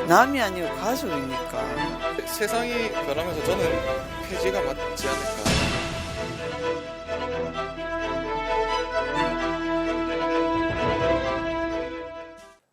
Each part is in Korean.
남이 아니고 가족이니까. 세상이 변하면서 저는 폐지가 맞지 않을까.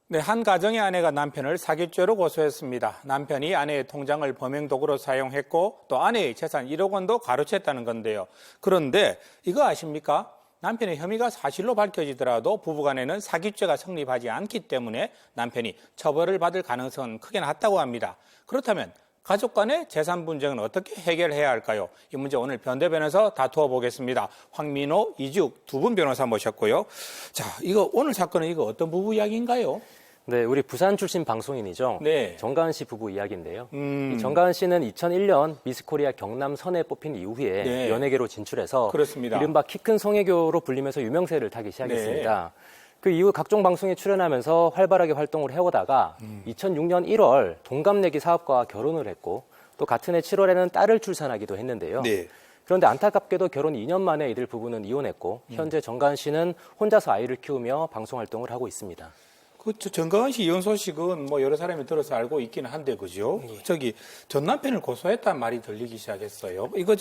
네, 한 가정의 아내가 남편을 사기죄로 고소했습니다. 남편이 아내의 통장을 범행 도구로 사용했고 또 아내의 재산 1억 원도 가로챘다는 건데요. 그런데 이거 아십니까? 남편의 혐의가 사실로 밝혀지더라도 부부간에는 사기죄가 성립하지 않기 때문에 남편이 처벌을 받을 가능성은 크게 낮다고 합니다. 그렇다면 가족 간의 재산 분쟁은 어떻게 해결해야 할까요? 이 문제 오늘 변대변에서 다투어 보겠습니다. 황민호, 이지욱 두 분 변호사 모셨고요. 자, 이거 오늘 사건은 이거 어떤 부부 이야기인가요? 네, 우리 부산 출신 방송인이죠. 네. 정가은 씨 부부 이야기인데요. 이 정가은 씨는 2001년 미스코리아 경남 선에 뽑힌 이후에 네. 연예계로 진출해서 그렇습니다. 이른바 키 큰 성애교로 불리면서 유명세를 타기 시작했습니다. 그 이후 각종 방송에 출연하면서 활발하게 활동을 해오다가 2006년 1월 동갑내기 사업가와 결혼을 했고 또 같은 해 7월에는 딸을 출산하기도 했는데요. 네. 그런데 안타깝게도 결혼 2년 만에 이들 부부는 이혼했고 현재 정가은 씨는 혼자서 아이를 키우며 방송 활동을 하고 있습니다. 그 정가은 씨 이혼 소식은 뭐 여러 사람이 들어서 알고 있기는 한데 그죠? 저기 전 남편을 고소했다는 말이 들리기 시작했어요. 이거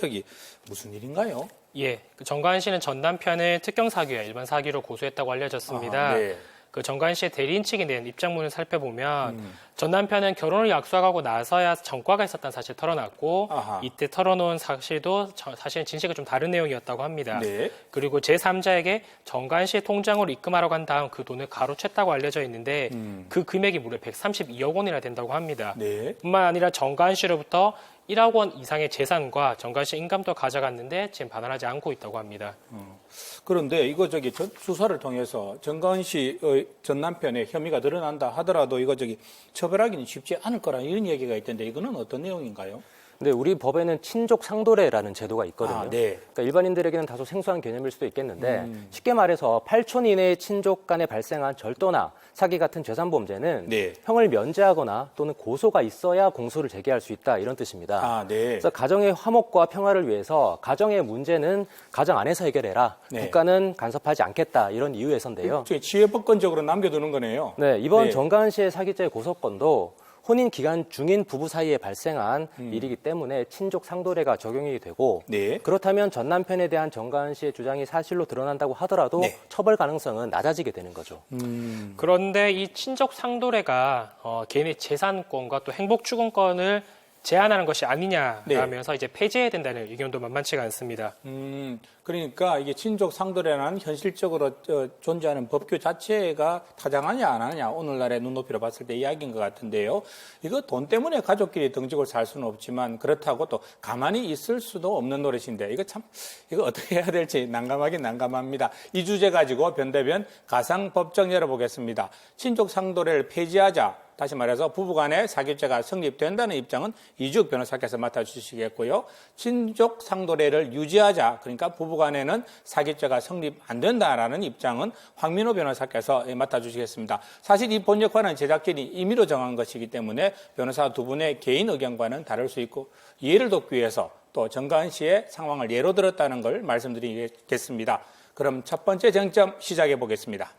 무슨 일인가요? 예, 그 정가은 씨는 전 남편을 특경 사기와 일반 사기로 고소했다고 알려졌습니다. 아하, 네. 그 정가은 씨의 대리인 측이 낸 입장문을 살펴보면 전 남편은 결혼을 약속하고 나서야 전과가 있었다는 사실을 털어놨고 아하. 이때 털어놓은 사실도 사실은 진실과 좀 다른 내용이었다고 합니다. 네. 그리고 제3자에게 정가은 씨의 통장으로 입금하라고 한 다음 그 돈을 가로챘다고 알려져 있는데 그 금액이 무려 132억 원이나 된다고 합니다. 네. 뿐만 아니라 정가은 씨로부터 1억 원 이상의 재산과 정가은 씨 인감도 가져갔는데 지금 반환하지 않고 있다고 합니다. 그런데 이거 수사를 통해서 정가은 씨의 전 남편의 혐의가 드러난다 하더라도 이거 처벌하기는 쉽지 않을 거라 이런 얘기가 있던데 이거는 어떤 내용인가요? 근데 우리 법에는 친족 상도례라는 제도가 있거든요. 아, 네. 그러니까 일반인들에게는 다소 생소한 개념일 수도 있겠는데 쉽게 말해서 8촌 이내의 친족 간에 발생한 절도나 사기 같은 재산 범죄는 네. 형을 면제하거나 또는 고소가 있어야 공소를 제기할 수 있다 이런 뜻입니다. 아, 네. 그래서 가정의 화목과 평화를 위해서 가정의 문제는 가정 안에서 해결해라. 네. 국가는 간섭하지 않겠다 이런 이유에서인데요. 지혜법권적으로 남겨두는 거네요. 네, 이번 네. 정가은 씨의 사기죄 고소건도 혼인 기간 중인 부부 사이에 발생한 일이기 때문에 친족 상도례가 적용이 되고 네. 그렇다면 전 남편에 대한 정가은 씨의 주장이 사실로 드러난다고 하더라도 네. 처벌 가능성은 낮아지게 되는 거죠. 그런데 이 친족 상도례가 개인의 재산권과 또 행복추gun권을 제한하는 것이 아니냐라면서 이제 폐지해야 된다는 의견도 만만치가 않습니다. 그러니까 이게 친족 상도례라는 현실적으로 존재하는 법규 자체가 타당하냐 안 하느냐 오늘날의 눈높이로 봤을 때 이야기인 것 같은데요. 이거 돈 때문에 가족끼리 등지고 살 수는 없지만 그렇다고 또 가만히 있을 수도 없는 노릇인데 이거 어떻게 해야 될지 난감하긴 난감합니다. 이 주제 가지고 변대변 가상법정 열어보겠습니다. 친족 상도례를 폐지하자. 다시 말해서 부부간의 사기죄가 성립된다는 입장은 이지욱 변호사께서 맡아주시겠고요. 친족 상도례를 유지하자. 그러니까 부부간에는 사기죄가 성립 안 된다라는 입장은 황민호 변호사께서 맡아주시겠습니다. 사실 이 본역화는 제작진이 임의로 정한 것이기 때문에 변호사 두 분의 개인 의견과는 다를 수 있고 이해를 돕기 위해서 또 정가은 씨의 상황을 예로 들었다는 걸 말씀드리겠습니다. 그럼 첫 번째 쟁점 시작해 보겠습니다.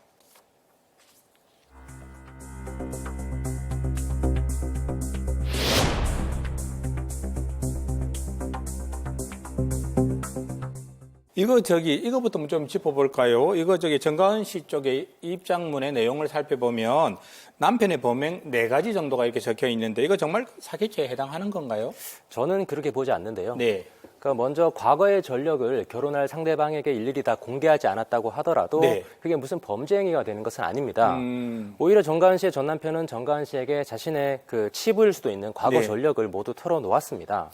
이거부터 좀 짚어볼까요? 정가은 씨 쪽의 입장문의 내용을 살펴보면 남편의 범행 4가지 정도가 이렇게 적혀 있는데 이거 정말 사기죄에 해당하는 건가요? 저는 그렇게 보지 않는데요. 네. 그러니까 먼저 과거의 전력을 결혼할 상대방에게 일일이 다 공개하지 않았다고 하더라도 네. 그게 무슨 범죄 행위가 되는 것은 아닙니다. 오히려 정가은 씨의 전 남편은 정가은 씨에게 자신의 그 치부일 수도 있는 과거 네. 전력을 모두 털어놓았습니다.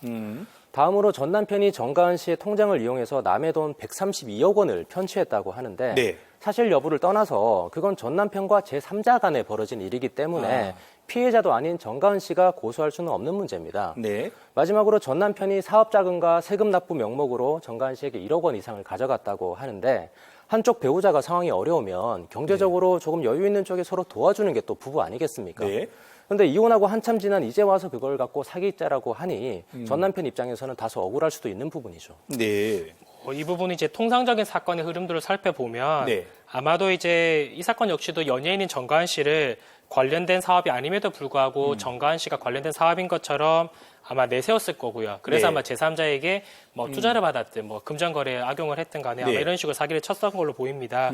다음으로 전 남편이 정가은 씨의 통장을 이용해서 남의 돈 132억 원을 편취했다고 하는데 네. 사실 여부를 떠나서 그건 전 남편과 제3자 간에 벌어진 일이기 때문에 피해자도 아닌 정가은 씨가 고소할 수는 없는 문제입니다. 네. 마지막으로 전 남편이 사업 자금과 세금 납부 명목으로 정가은 씨에게 1억 원 이상을 가져갔다고 하는데 한쪽 배우자가 상황이 어려우면 경제적으로 조금 여유 있는 쪽에 서로 도와주는 게 또 부부 아니겠습니까? 네. 그런데 이혼하고 한참 지난 이제 와서 그걸 갖고 사기죄라고 하니 전 남편 입장에서는 다소 억울할 수도 있는 부분이죠. 네. 이 부분이 이제 통상적인 사건의 흐름들을 살펴보면 네. 아마도 이제 이 사건 역시도 연예인인 정가은 씨를 관련된 사업이 아님에도 불구하고 정가은 씨가 관련된 사업인 것처럼 아마 내세웠을 거고요. 그래서 네. 아마 제3자에게 뭐 투자를 받았든 뭐 금전거래에 악용을 했든 간에 아마 네. 이런 식으로 사기를 쳤던 걸로 보입니다.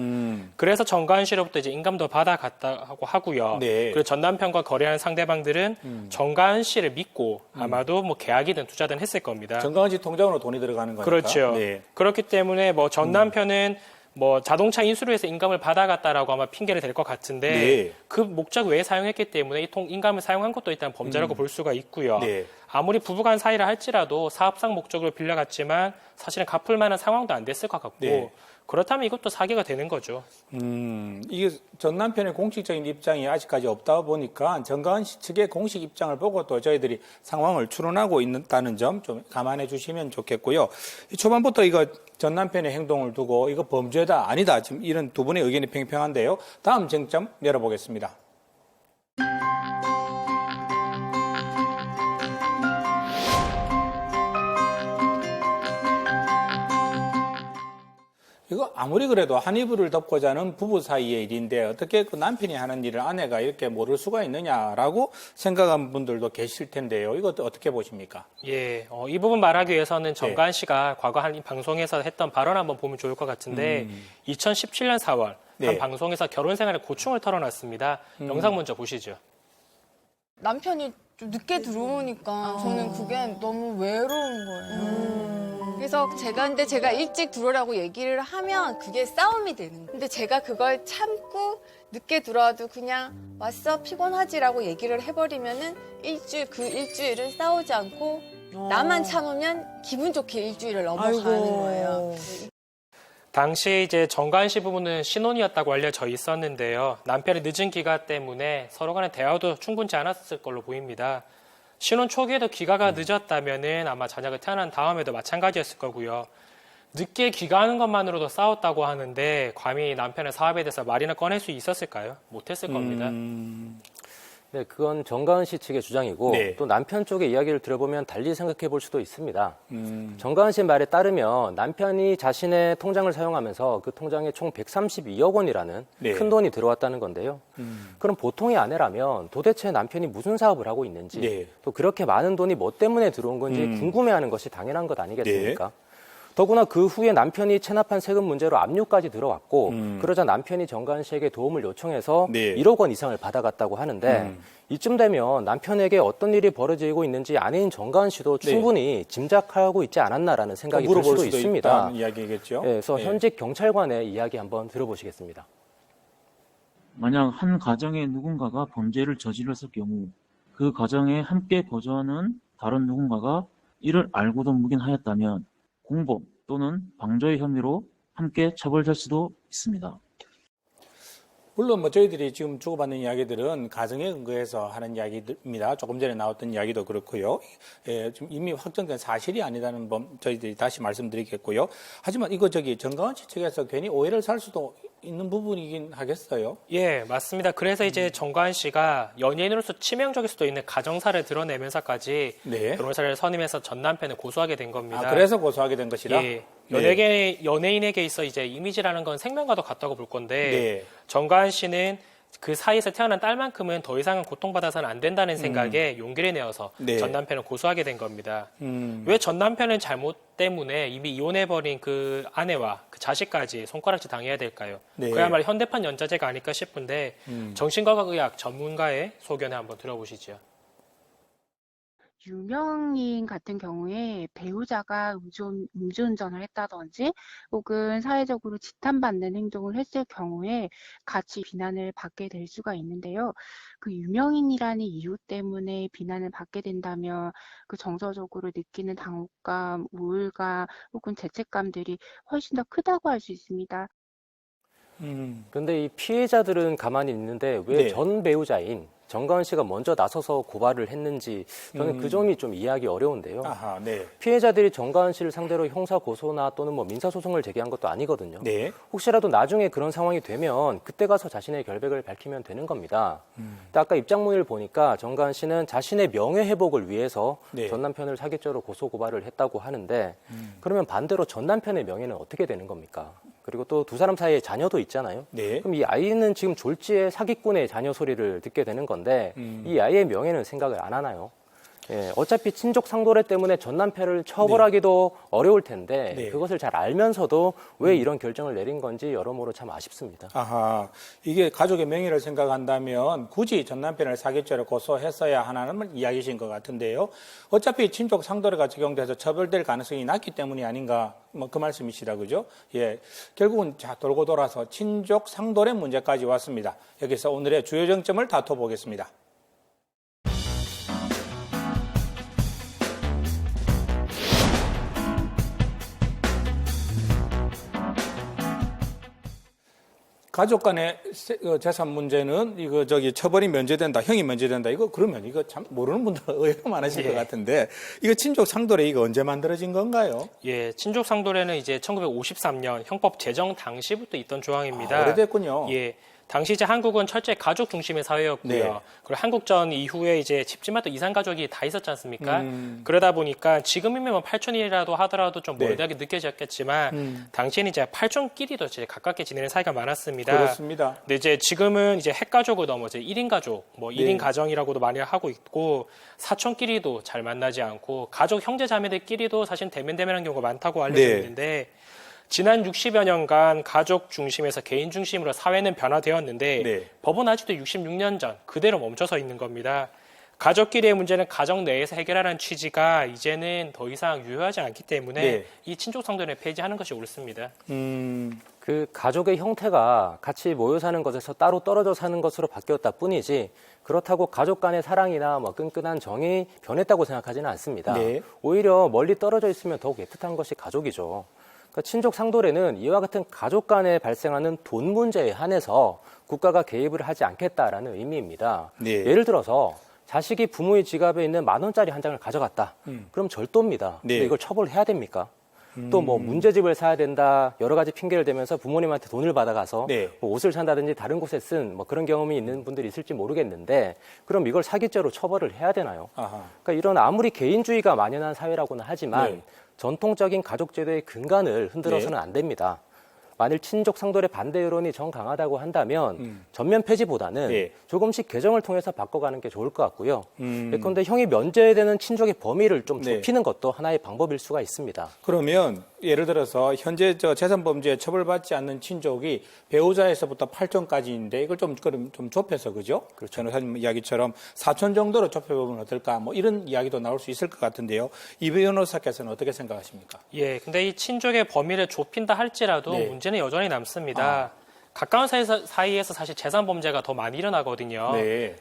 그래서 정가은 씨로부터 이제 인감도 받아갔다고 하고요. 네. 그리고 전 남편과 거래하는 상대방들은 정가은 씨를 믿고 아마도 뭐 계약이든 투자든 했을 겁니다. 정강원 씨 통장으로 돈이 들어가는 거니까. 그렇죠. 네. 그렇기 때문에 뭐 전 남편은 뭐 자동차 인수를 해서 인감을 받아갔다라고 아마 핑계를 댈 것 같은데 네. 그 목적 외에 사용했기 때문에 이 인감을 사용한 것도 일단 범죄라고 볼 수가 있고요. 네. 아무리 부부간 사이라 할지라도 사업상 목적으로 빌려갔지만 사실은 갚을 만한 상황도 안 됐을 것 같고 네. 그렇다면 이것도 사기가 되는 거죠. 이게 전 남편의 공식적인 입장이 아직까지 없다 보니까 정가은 씨 측의 공식 입장을 보고 또 저희들이 상황을 추론하고 있다는 점 좀 감안해 주시면 좋겠고요. 초반부터 이거 전 남편의 행동을 두고 이거 범죄다 아니다 지금 이런 두 분의 의견이 팽팽한데요. 다음 쟁점 열어보겠습니다. 이거 아무리 그래도 한 이불을 덮고 자는 부부 사이의 일인데 어떻게 그 남편이 하는 일을 아내가 이렇게 모를 수가 있느냐라고 생각한 분들도 계실 텐데요. 이거 어떻게 보십니까? 예, 이 부분 말하기 위해서는 정가은 씨가 과거 한 방송에서 했던 발언 한번 보면 좋을 것 같은데 2017년 4월 네. 한 방송에서 결혼 생활의 고충을 털어놨습니다. 영상 먼저 보시죠. 남편이 좀 늦게 들어오니까 저는 그게 너무 외로운 거예요. 그래서 제가 일찍 들어오라고 얘기를 하면 그게 싸움이 되는 거예요. 근데 제가 그걸 참고 늦게 들어와도 그냥 왔어 피곤하지라고 얘기를 해버리면은 그 일주일은 싸우지 않고 나만 참으면 기분 좋게 일주일을 넘어가는 거예요. 당시 이제 정가은 씨 부부는 신혼이었다고 알려져 있었는데요. 남편의 늦은 귀가 때문에 서로 간의 대화도 충분치 않았을 걸로 보입니다. 신혼 초기에도 귀가가 늦었다면은 아마 자녀가 태어난 다음에도 마찬가지였을 거고요. 늦게 귀가하는 것만으로도 싸웠다고 하는데 감히 남편의 사업에 대해서 말이나 꺼낼 수 있었을까요? 못했을 겁니다. 네, 그건 정가은 씨 측의 주장이고 네. 또 남편 쪽의 이야기를 들어보면 달리 생각해 볼 수도 있습니다. 정가은 씨 말에 따르면 남편이 자신의 통장을 사용하면서 그 통장에 총 132억 원이라는 네. 큰 돈이 들어왔다는 건데요. 그럼 보통의 아내라면 도대체 남편이 무슨 사업을 하고 있는지 네. 또 그렇게 많은 돈이 뭐 때문에 들어온 건지 궁금해하는 것이 당연한 것 아니겠습니까? 더구나 그 후에 남편이 체납한 세금 문제로 압류까지 들어왔고 그러자 남편이 정가은 씨에게 도움을 요청해서 네. 1억 원 이상을 받아갔다고 하는데 이쯤 되면 남편에게 어떤 일이 벌어지고 있는지 아내인 정가은 씨도 충분히 짐작하고 있지 않았나라는 생각이 들 물어볼 수도 수도 있습니다. 있다는 이야기겠죠. 네, 그래서 네. 현직 경찰관의 이야기 한번 들어보시겠습니다. 만약 한 가정에 누군가가 범죄를 저질렀을 경우 그 가정에 함께 거주하는 다른 누군가가 이를 알고도 묵인하였다면 공범 또는 방조의 혐의로 함께 처벌될 수도 있습니다. 물론 뭐 저희들이 지금 주고받는 이야기들은 가정에 근거해서 하는 이야기입니다. 조금 전에 나왔던 이야기도 그렇고요. 예, 지금 이미 확정된 사실이 아니다는 점 저희들이 다시 말씀드리겠고요. 하지만 이거 정가은 씨 측에서 괜히 오해를 살 수도 있는 부분이긴 하겠어요. 예, 맞습니다. 그래서 이제 정가은 씨가 연예인으로서 치명적일 수도 있는 가정사를 드러내면서까지 네. 변호사를 선임해서 전 남편을 고소하게 된 겁니다. 아, 그래서 고소하게 된 것이라? 예. 네. 연예인에게 있어 이제 이미지라는 건 생명과도 같다고 볼 건데 네. 정가은 씨는 그 사이에서 태어난 딸만큼은 더 이상은 고통받아서는 안 된다는 생각에 용기를 내어서 네. 전 남편을 고소하게 된 겁니다. 왜 전 남편은 잘못 때문에 이미 이혼해버린 그 아내와 그 자식까지 손가락질 당해야 될까요? 네. 그야말로 현대판 연좌제가 아닐까 싶은데 정신건강의학 전문가의 소견을 한번 들어보시죠. 유명인 같은 경우에 배우자가 음주운전을 했다든지 혹은 사회적으로 지탄받는 행동을 했을 경우에 같이 비난을 받게 될 수가 있는데요. 그 유명인이라는 이유 때문에 비난을 받게 된다면 그 정서적으로 느끼는 당혹감, 우울감 혹은 죄책감들이 훨씬 더 크다고 할 수 있습니다. 그런데 이 피해자들은 가만히 있는데 왜 네. 전 배우자인 정가은 씨가 먼저 나서서 고발을 했는지 저는 그 점이 좀 이해하기 어려운데요. 아하, 네. 피해자들이 정가은 씨를 상대로 형사 고소나 또는 뭐 민사 소송을 제기한 것도 아니거든요. 네. 혹시라도 나중에 그런 상황이 되면 그때 가서 자신의 결백을 밝히면 되는 겁니다. 근데 아까 입장문을 보니까 정가은 씨는 자신의 명예 회복을 위해서 네. 전 남편을 사기죄로 고소 고발을 했다고 하는데 그러면 반대로 전 남편의 명예는 어떻게 되는 겁니까? 그리고 또 두 사람 사이에 자녀도 있잖아요. 네. 그럼 이 아이는 지금 졸지에 사기꾼의 자녀 소리를 듣게 되는 건데 이 아이의 명예는 생각을 안 하나요? 예, 어차피 친족 상도례 때문에 전 남편을 처벌하기도 어려울 텐데 네. 그것을 잘 알면서도 왜 이런 결정을 내린 건지 여러모로 참 아쉽습니다. 아하, 이게 가족의 명예를 생각한다면 굳이 전 남편을 사기죄로 고소했어야 하나는 이야기신 것 같은데요. 어차피 친족 상도례가 적용돼서 처벌될 가능성이 낮기 때문이 아닌가, 뭐 그 말씀이시라 그죠? 예, 결국은 자 돌고 돌아서 친족 상도례 문제까지 왔습니다. 여기서 오늘의 주요 정점을 다퉈보겠습니다. 가족 간의 재산 문제는 이거 처벌이 면제된다, 형이 면제된다. 이거 그러면 이거 참 모르는 분들 의외로 많으실 것 같은데 이거 친족 상도례 이거 언제 만들어진 건가요? 예, 친족 상도례는 이제 1953년 형법 제정 당시부터 있던 조항입니다. 오래됐군요. 예. 당시 이제 한국은 철저히 가족 중심의 사회였고요. 네. 그리고 한국전 이후에 이제 집집마다 이산 가족이 다 있었지 않습니까? 그러다 보니까 지금이면 뭐 8촌이라도 하더라도 좀 네. 멀다하게 느껴졌겠지만 당시에는 이제 8촌끼리도 이제 가깝게 지내는 사이가 많았습니다. 그렇습니다. 근데 이제 지금은 이제 핵가족을 넘어 이제 1인 가족, 뭐 1인 가정이라고도 많이 하고 있고 사촌끼리도 잘 만나지 않고 가족 형제 자매들끼리도 사실 대면대면한 경우가 많다고 알려져 있는데 지난 60여 년간 가족 중심에서 개인 중심으로 사회는 변화되었는데 법은 아직도 66년 전 그대로 멈춰서 있는 겁니다. 가족끼리의 문제는 가정 내에서 해결하라는 취지가 이제는 더 이상 유효하지 않기 때문에 이 친족 상도례 폐지하는 것이 옳습니다. 그 가족의 형태가 같이 모여 사는 것에서 따로 떨어져 사는 것으로 바뀌었다 뿐이지 그렇다고 가족 간의 사랑이나 뭐 끈끈한 정이 변했다고 생각하지는 않습니다. 오히려 멀리 떨어져 있으면 더욱 애틋한 것이 가족이죠. 친족 상도례는 이와 같은 가족 간에 발생하는 돈 문제에 한해서 국가가 개입을 하지 않겠다라는 의미입니다. 예를 들어서 자식이 부모의 지갑에 있는 10,000원짜리 한 장을 가져갔다. 그럼 절도입니다. 근데 이걸 처벌해야 됩니까? 또 뭐 문제집을 사야 된다. 여러 가지 핑계를 대면서 부모님한테 돈을 받아가서 뭐 옷을 산다든지 다른 곳에 쓴 뭐 그런 경험이 있는 분들이 있을지 모르겠는데 그럼 이걸 사기죄로 처벌을 해야 되나요? 그러니까 이런 아무리 개인주의가 만연한 사회라고는 하지만 전통적인 가족제도의 근간을 흔들어서는 안 됩니다. 만일 친족 상도례 반대 여론이 정 강하다고 한다면 전면 폐지보다는 조금씩 개정을 통해서 바꿔가는 게 좋을 것 같고요. 예컨대 형이 면제되는 친족의 범위를 좀 좁히는 것도 하나의 방법일 수가 있습니다. 그러면 예를 들어서 현재 재산범죄에 처벌받지 않는 친족이 배우자에서부터 8촌까지인데 이걸 좀 좁혀서 그죠? 변호사님 이야기처럼 4촌 정도로 좁혀보면 어떨까? 뭐 이런 이야기도 나올 수 있을 것 같은데요. 이 변호사께서는 어떻게 생각하십니까? 예, 근데 이 친족의 범위를 좁힌다 할지라도 문제는 여전히 남습니다. 가까운 사이에서 사실 재산 범죄가 더 많이 일어나거든요.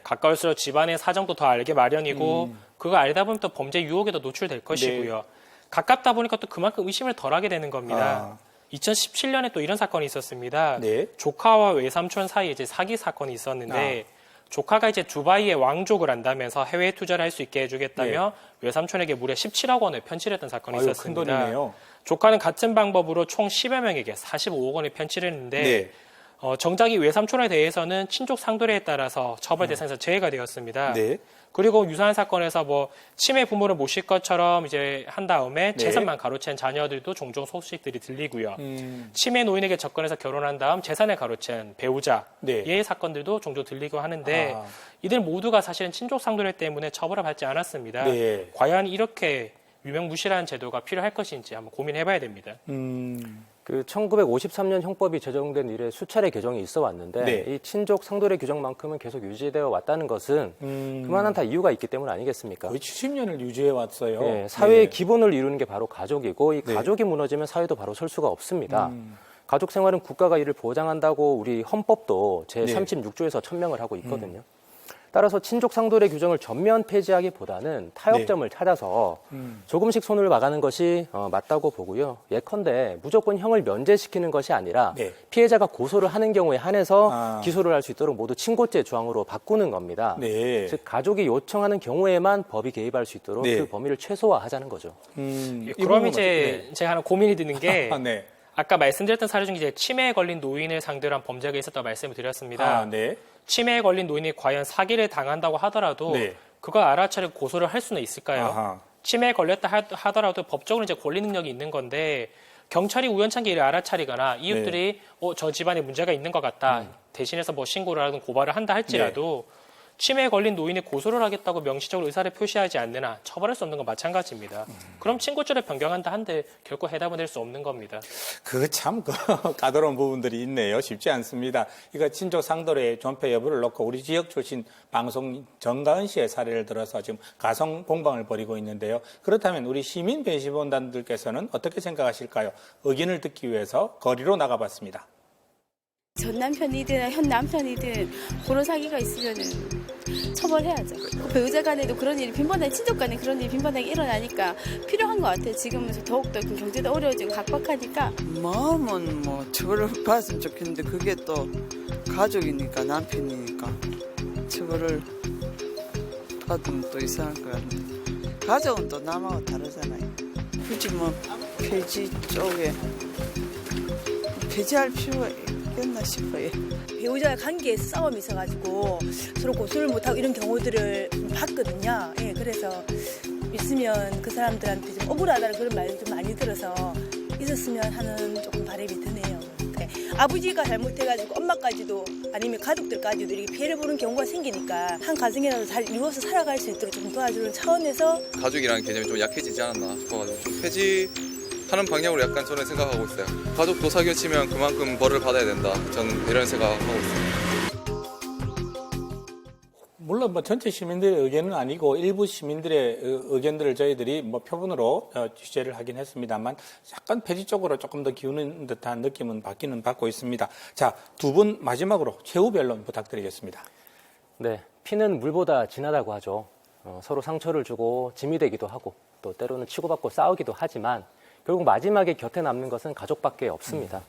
가까울수록 집안의 사정도 더 알게 마련이고 그거 알다 보면 또 범죄 유혹에도 노출될 것이고요. 가깝다 보니까 또 그만큼 의심을 덜하게 되는 겁니다. 2017년에 또 이런 사건이 있었습니다. 조카와 외삼촌 사이에 이제 사기 사건이 있었는데 조카가 이제 두바이에 왕족을 한다면서 해외 투자를 할 수 있게 해주겠다며 외삼촌에게 무려 17억 원을 편취했던 사건이 있었습니다. 큰 돈이네요. 조카는 같은 방법으로 총 10여 명에게 45억 원을 편취를 했는데 정작 이 외삼촌에 대해서는 친족 상도례에 따라서 처벌 대상에서 제외가 되었습니다. 그리고 유사한 사건에서 뭐 치매 부모를 모실 것처럼 이제 한 다음에 재산만 가로챈 자녀들도 종종 소식들이 들리고요. 치매 노인에게 접근해서 결혼한 다음 재산을 가로챈 배우자의 사건들도 종종 들리고 하는데 이들 모두가 사실은 친족 상도례 때문에 처벌을 받지 않았습니다. 과연 이렇게 유명무실한 제도가 필요할 것인지 한번 고민해봐야 됩니다. 그 1953년 형법이 제정된 이래 수차례 개정이 있어 왔는데 이 친족 상도례 규정만큼은 계속 유지되어 왔다는 것은 그만한 다 이유가 있기 때문 아니겠습니까? 거의 70년을 유지해 왔어요. 사회의 기본을 이루는 게 바로 가족이고 이 가족이 무너지면 사회도 바로 설 수가 없습니다. 가족 생활은 국가가 이를 보장한다고 우리 헌법도 제36조에서 천명을 하고 있거든요. 따라서 친족 상도례 규정을 전면 폐지하기보다는 타협점을 찾아서 조금씩 손을 봐가는 것이 맞다고 보고요. 예컨대 무조건 형을 면제시키는 것이 아니라 피해자가 고소를 하는 경우에 한해서 기소를 할 수 있도록 모두 친고죄 조항으로 바꾸는 겁니다. 즉 가족이 요청하는 경우에만 법이 개입할 수 있도록 그 범위를 최소화하자는 거죠. 그럼 이제 제가 하나 고민이 드는 게 아까 말씀드렸던 사례 중에 이제 치매에 걸린 노인을 상대로 한 범죄가 있었다고 말씀을 드렸습니다. 치매에 걸린 노인이 과연 사기를 당한다고 하더라도 그걸 알아차리고 고소를 할 수는 있을까요? 치매에 걸렸다 하더라도 법적으로 이제 권리 능력이 있는 건데 경찰이 우연찮게 이를 알아차리거나 이웃들이 저 집안에 문제가 있는 것 같다. 대신해서 뭐 신고를 하든 고발을 한다 할지라도 치매에 걸린 노인이 고소를 하겠다고 명시적으로 의사를 표시하지 않는 한 처벌할 수 없는 건 마찬가지입니다. 그럼 친고죄를 변경한다 한들 결코 해답은 될 수 없는 겁니다. 그 참 까다로운 부분들이 있네요. 쉽지 않습니다. 이거 친족 상도례 존폐 여부를 놓고 우리 지역 출신 방송 정가은 씨의 사례를 들어서 지금 가성 공방을 벌이고 있는데요. 그렇다면 우리 시민 배심원단들께서는 어떻게 생각하실까요? 의견을 듣기 위해서 거리로 나가봤습니다. 전 남편이든 현 남편이든 그런 사기가 있으면은 처벌해야죠. 그 배우자 간에도 그런 일이 빈번하게, 친족 간에 그런 일이 빈번하게 일어나니까 필요한 것 같아요. 지금은 더욱더 그 경제도 어려워지고 각박하니까. 마음은 뭐 처벌을 받았으면 좋겠는데 그게 또 가족이니까, 남편이니까 처벌을 받으면 또 이상할 것 같은데, 가족은 또 남하고 다르잖아요. 굳이 뭐 폐지 쪽에 폐지할 필요가 있겠나 싶어요. 배우자의 관계에서 싸움이 있어가지고 서로 고소를 못하고 이런 경우들을 봤거든요. 예, 그래서 있으면 그 사람들한테 좀 억울하다는 그런 말을 좀 많이 들어서 있었으면 하는 조금 바람이 드네요. 네. 아버지가 잘못해가지고 엄마까지도 아니면 가족들까지도 이렇게 피해를 보는 경우가 생기니까 한 가정이라도 잘 이루어서 살아갈 수 있도록 좀 도와주는 차원에서 가족이라는 개념이 좀 약해지지 않았나 싶어가지고 좀 폐지하는 방향으로 약간 저는 생각하고 있어요. 가족도 사기치면 그만큼 벌을 받아야 된다. 저는 이런 생각하고 있습니다. 물론 뭐 전체 시민들의 의견은 아니고 일부 시민들의 의견들을 저희들이 뭐 표본으로 취재를 하긴 했습니다만 약간 폐지 쪽으로 조금 더 기우는 듯한 느낌은 받고 있습니다. 자, 두 분 마지막으로 최후 변론 부탁드리겠습니다. 네, 피는 물보다 진하다고 하죠. 서로 상처를 주고 짐이 되기도 하고 또 때로는 치고받고 싸우기도 하지만 결국 마지막에 곁에 남는 것은 가족밖에 없습니다.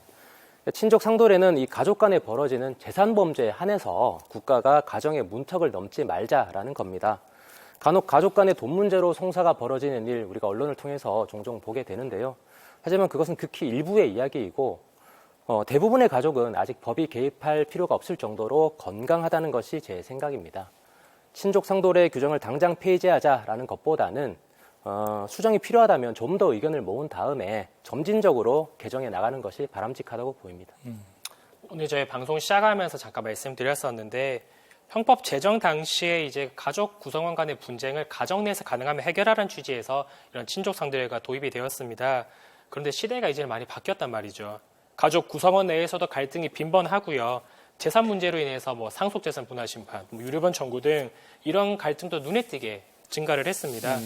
친족 상도례는 이 가족 간에 벌어지는 재산 범죄에 한해서 국가가 가정의 문턱을 넘지 말자라는 겁니다. 간혹 가족 간의 돈 문제로 송사가 벌어지는 일 우리가 언론을 통해서 종종 보게 되는데요. 하지만 그것은 극히 일부의 이야기이고 대부분의 가족은 아직 법이 개입할 필요가 없을 정도로 건강하다는 것이 제 생각입니다. 친족 상도례 규정을 당장 폐지하자라는 것보다는 수정이 필요하다면 좀 더 의견을 모은 다음에 점진적으로 개정해 나가는 것이 바람직하다고 보입니다. 오늘 저희 방송 시작하면서 잠깐 말씀드렸었는데 형법 제정 당시에 이제 가족 구성원 간의 분쟁을 가정 내에서 가능하면 해결하라는 취지에서 이런 친족 상도례가 도입이 되었습니다. 그런데 시대가 이제 많이 바뀌었단 말이죠. 가족 구성원 내에서도 갈등이 빈번하고요. 재산 문제로 인해서 뭐 상속재산 분할 심판, 유류분 청구 등 이런 갈등도 눈에 띄게 증가를 했습니다.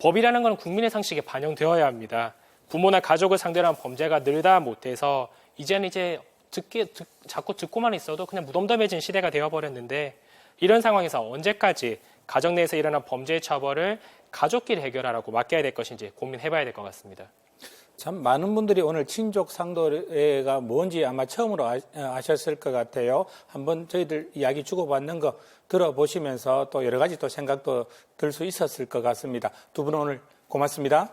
법이라는 건 국민의 상식에 반영되어야 합니다. 부모나 가족을 상대로 한 범죄가 늘다 못해서 이제는 자꾸 듣고만 있어도 그냥 무덤덤해진 시대가 되어버렸는데 이런 상황에서 언제까지 가정 내에서 일어난 범죄의 처벌을 가족끼리 해결하라고 맡겨야 될 것인지 고민해봐야 될 것 같습니다. 참 많은 분들이 오늘 친족 상도례가 뭔지 아마 처음으로 아셨을 것 같아요. 한번 저희들 이야기 주고받는 거 들어보시면서 또 여러 가지 또 생각도 들 수 있었을 것 같습니다. 두 분 오늘 고맙습니다.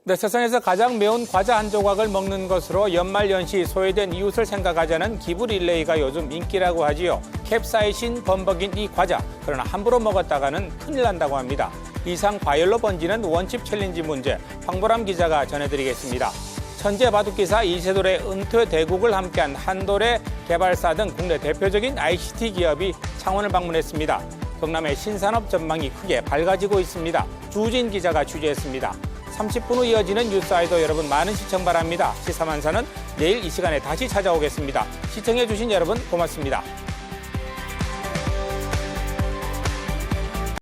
네, 세상에서 가장 매운 과자 한 조각을 먹는 것으로 연말연시 소외된 이웃을 생각하자는 기부 릴레이가 요즘 인기라고 하지요. 캡사이신 범벅인 이 과자, 그러나 함부로 먹었다가는 큰일 난다고 합니다. 이상 과열로 번지는 원칩 챌린지 문제, 황보람 기자가 전해드리겠습니다. 천재 바둑기사 이세돌의 은퇴 대국을 함께한 한돌의 개발사 등 국내 대표적인 ICT 기업이 창원을 방문했습니다. 경남의 신산업 전망이 크게 밝아지고 있습니다. 주진 기자가 취재했습니다. 30분 후 이어지는 뉴스아이도 여러분 많은 시청 바랍니다. 시사만사는 내일 이 시간에 다시 찾아오겠습니다. 시청해주신 여러분 고맙습니다.